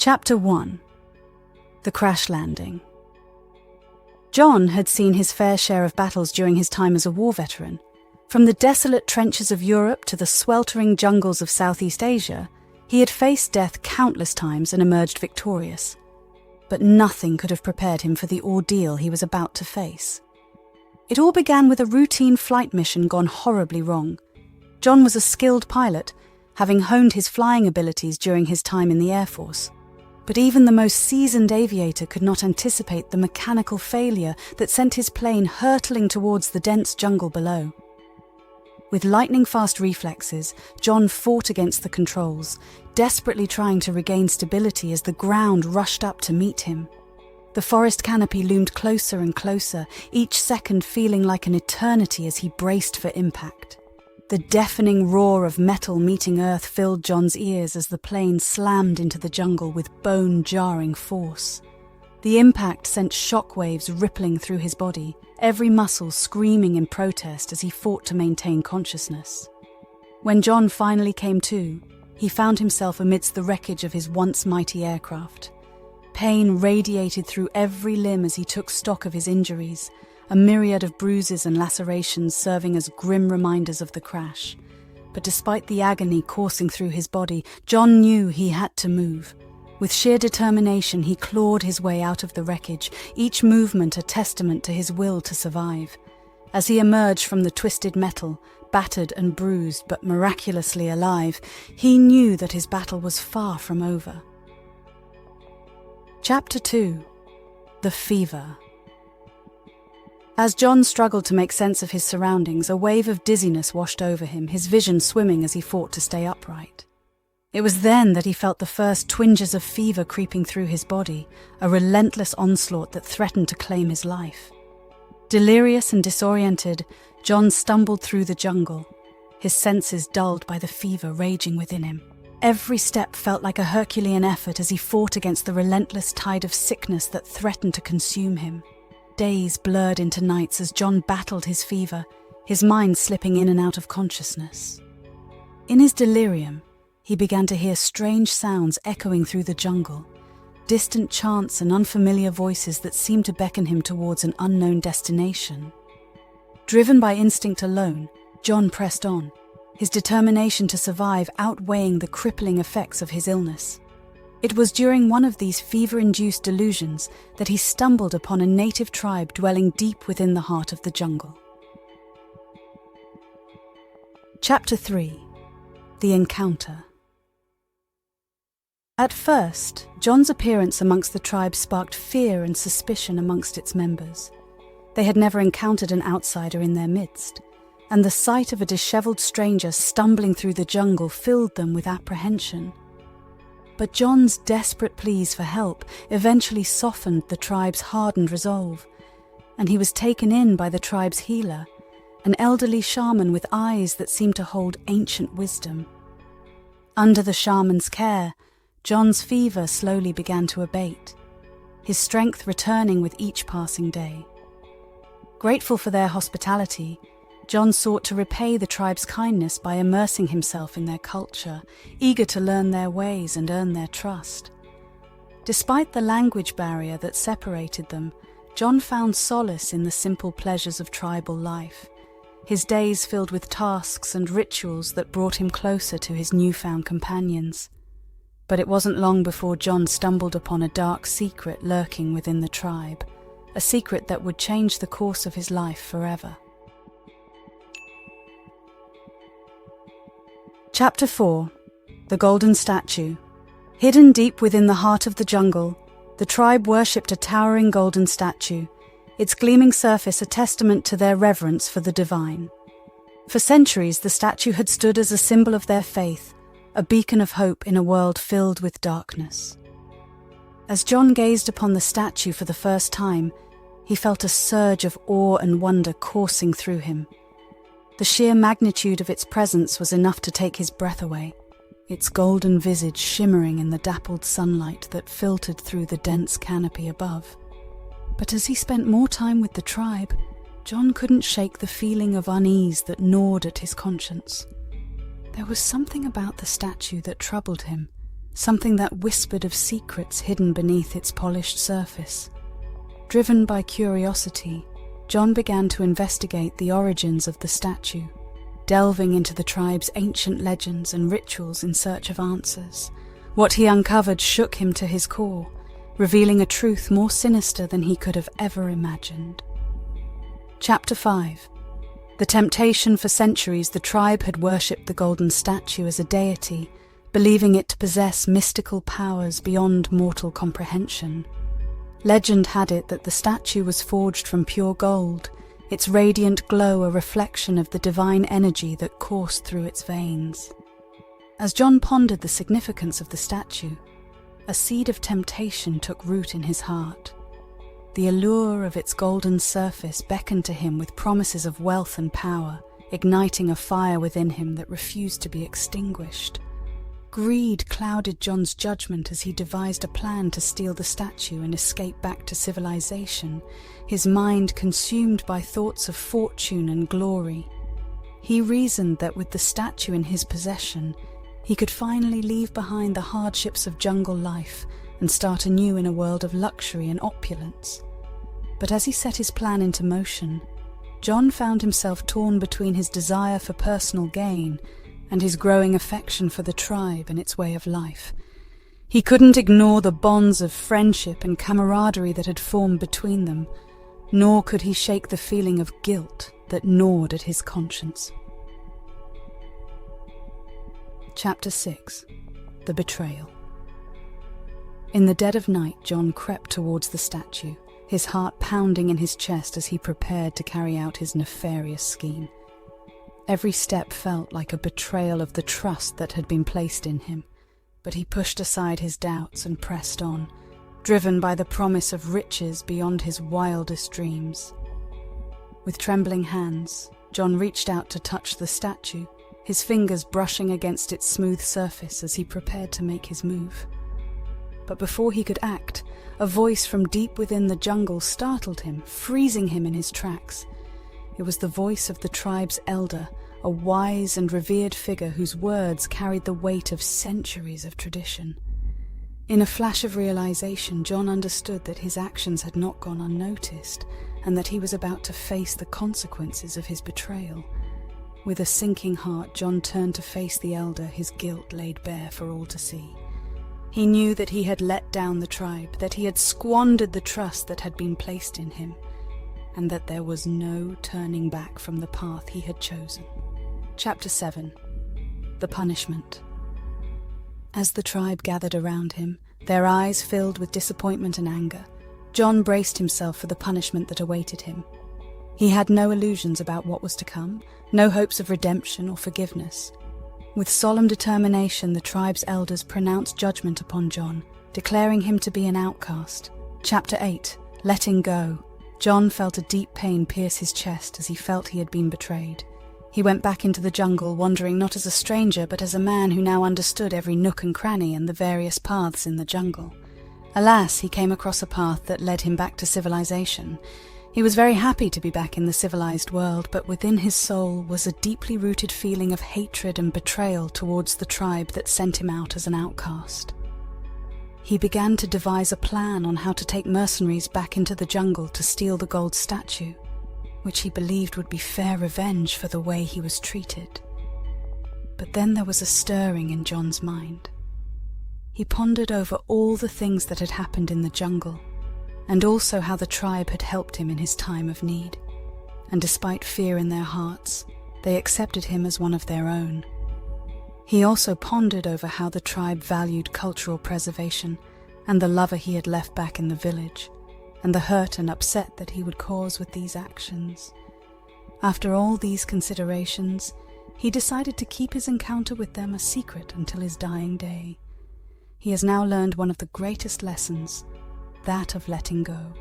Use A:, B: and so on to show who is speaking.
A: Chapter 1. The Crash Landing. John had seen his fair share of battles during his time as a war veteran. From the desolate trenches of Europe to the sweltering jungles of Southeast Asia, he had faced death countless times and emerged victorious. But nothing could have prepared him for the ordeal he was about to face. It all began with a routine flight mission gone horribly wrong. John was a skilled pilot, having honed his flying abilities during his time in the Air Force. But even the most seasoned aviator could not anticipate the mechanical failure that sent his plane hurtling towards the dense jungle below. With lightning-fast reflexes, John fought against the controls, desperately trying to regain stability as the ground rushed up to meet him. The forest canopy loomed closer and closer, each second feeling like an eternity as he braced for impact. The deafening roar of metal meeting earth filled John's ears as the plane slammed into the jungle with bone-jarring force. The impact sent shockwaves rippling through his body, every muscle screaming in protest as he fought to maintain consciousness. When John finally came to, he found himself amidst the wreckage of his once mighty aircraft. Pain radiated through every limb as he took stock of his injuries, a myriad of bruises and lacerations serving as grim reminders of the crash. But despite the agony coursing through his body, John knew he had to move. With sheer determination, he clawed his way out of the wreckage, each movement a testament to his will to survive. As he emerged from the twisted metal, battered and bruised but miraculously alive, he knew that his battle was far from over. Chapter 2. The Fever. As John struggled to make sense of his surroundings, a wave of dizziness washed over him, his vision swimming as he fought to stay upright. It was then that he felt the first twinges of fever creeping through his body, a relentless onslaught that threatened to claim his life. Delirious and disoriented, John stumbled through the jungle, his senses dulled by the fever raging within him. Every step felt like a Herculean effort as he fought against the relentless tide of sickness that threatened to consume him. Days blurred into nights as John battled his fever, his mind slipping in and out of consciousness. In his delirium, he began to hear strange sounds echoing through the jungle, distant chants and unfamiliar voices that seemed to beckon him towards an unknown destination. Driven by instinct alone, John pressed on, his determination to survive outweighing the crippling effects of his illness. It was during one of these fever-induced delusions that he stumbled upon a native tribe dwelling deep within the heart of the jungle. Chapter 3. The Encounter. At first, John's appearance amongst the tribe sparked fear and suspicion amongst its members. They had never encountered an outsider in their midst, and the sight of a disheveled stranger stumbling through the jungle filled them with apprehension. But John's desperate pleas for help eventually softened the tribe's hardened resolve, and he was taken in by the tribe's healer, an elderly shaman with eyes that seemed to hold ancient wisdom. Under the shaman's care, John's fever slowly began to abate, his strength returning with each passing day. Grateful for their hospitality, John sought to repay the tribe's kindness by immersing himself in their culture, eager to learn their ways and earn their trust. Despite the language barrier that separated them, John found solace in the simple pleasures of tribal life, his days filled with tasks and rituals that brought him closer to his newfound companions. But it wasn't long before John stumbled upon a dark secret lurking within the tribe, a secret that would change the course of his life forever. Chapter 4. The Golden Statue. Hidden deep within the heart of the jungle, the tribe worshipped a towering golden statue, its gleaming surface a testament to their reverence for the divine. For centuries, the statue had stood as a symbol of their faith, a beacon of hope in a world filled with darkness. As John gazed upon the statue for the first time, he felt a surge of awe and wonder coursing through him. The sheer magnitude of its presence was enough to take his breath away, its golden visage shimmering in the dappled sunlight that filtered through the dense canopy above. But as he spent more time with the tribe, John couldn't shake the feeling of unease that gnawed at his conscience. There was something about the statue that troubled him, something that whispered of secrets hidden beneath its polished surface. Driven by curiosity, John began to investigate the origins of the statue, delving into the tribe's ancient legends and rituals in search of answers. What he uncovered shook him to his core, revealing a truth more sinister than he could have ever imagined. Chapter 5. The temptation. For centuries, the tribe had worshipped the golden statue as a deity, believing it to possess mystical powers beyond mortal comprehension. Legend had it that the statue was forged from pure gold, its radiant glow a reflection of the divine energy that coursed through its veins. As John pondered the significance of the statue, a seed of temptation took root in his heart. The allure of its golden surface beckoned to him with promises of wealth and power, igniting a fire within him that refused to be extinguished. Greed clouded John's judgment as he devised a plan to steal the statue and escape back to civilization, his mind consumed by thoughts of fortune and glory. He reasoned that with the statue in his possession, he could finally leave behind the hardships of jungle life and start anew in a world of luxury and opulence. But as he set his plan into motion, John found himself torn between his desire for personal gain and his growing affection for the tribe and its way of life. He couldn't ignore the bonds of friendship and camaraderie that had formed between them, nor could he shake the feeling of guilt that gnawed at his conscience. Chapter 6. The Betrayal. In the dead of night, John crept towards the statue, his heart pounding in his chest as he prepared to carry out his nefarious scheme. Every step felt like a betrayal of the trust that had been placed in him, but he pushed aside his doubts and pressed on, driven by the promise of riches beyond his wildest dreams. With trembling hands, John reached out to touch the statue, his fingers brushing against its smooth surface as he prepared to make his move. But before he could act, a voice from deep within the jungle startled him, freezing him in his tracks. It was the voice of the tribe's elder, a wise and revered figure whose words carried the weight of centuries of tradition. In a flash of realization, John understood that his actions had not gone unnoticed, and that he was about to face the consequences of his betrayal. With a sinking heart, John turned to face the elder, his guilt laid bare for all to see. He knew that he had let down the tribe, that he had squandered the trust that had been placed in him, and that there was no turning back from the path he had chosen. Chapter 7. The Punishment. As the tribe gathered around him, their eyes filled with disappointment and anger, John braced himself for the punishment that awaited him. He had no illusions about what was to come, no hopes of redemption or forgiveness. With solemn determination, the tribe's elders pronounced judgment upon John, declaring him to be an outcast. Chapter 8. Letting Go. John felt a deep pain pierce his chest as he felt he had been betrayed. He went back into the jungle, wandering not as a stranger but as a man who now understood every nook and cranny and the various paths in the jungle. Alas, he came across a path that led him back to civilization. He was very happy to be back in the civilized world, but within his soul was a deeply rooted feeling of hatred and betrayal towards the tribe that sent him out as an outcast. He began to devise a plan on how to take mercenaries back into the jungle to steal the gold statue, which he believed would be fair revenge for the way he was treated. But then there was a stirring in John's mind. He pondered over all the things that had happened in the jungle, and also how the tribe had helped him in his time of need, and despite fear in their hearts, they accepted him as one of their own. He also pondered over how the tribe valued cultural preservation, and the lover he had left back in the village, and the hurt and upset that he would cause with these actions. After all these considerations, he decided to keep his encounter with them a secret until his dying day. He has now learned one of the greatest lessons, that of letting go.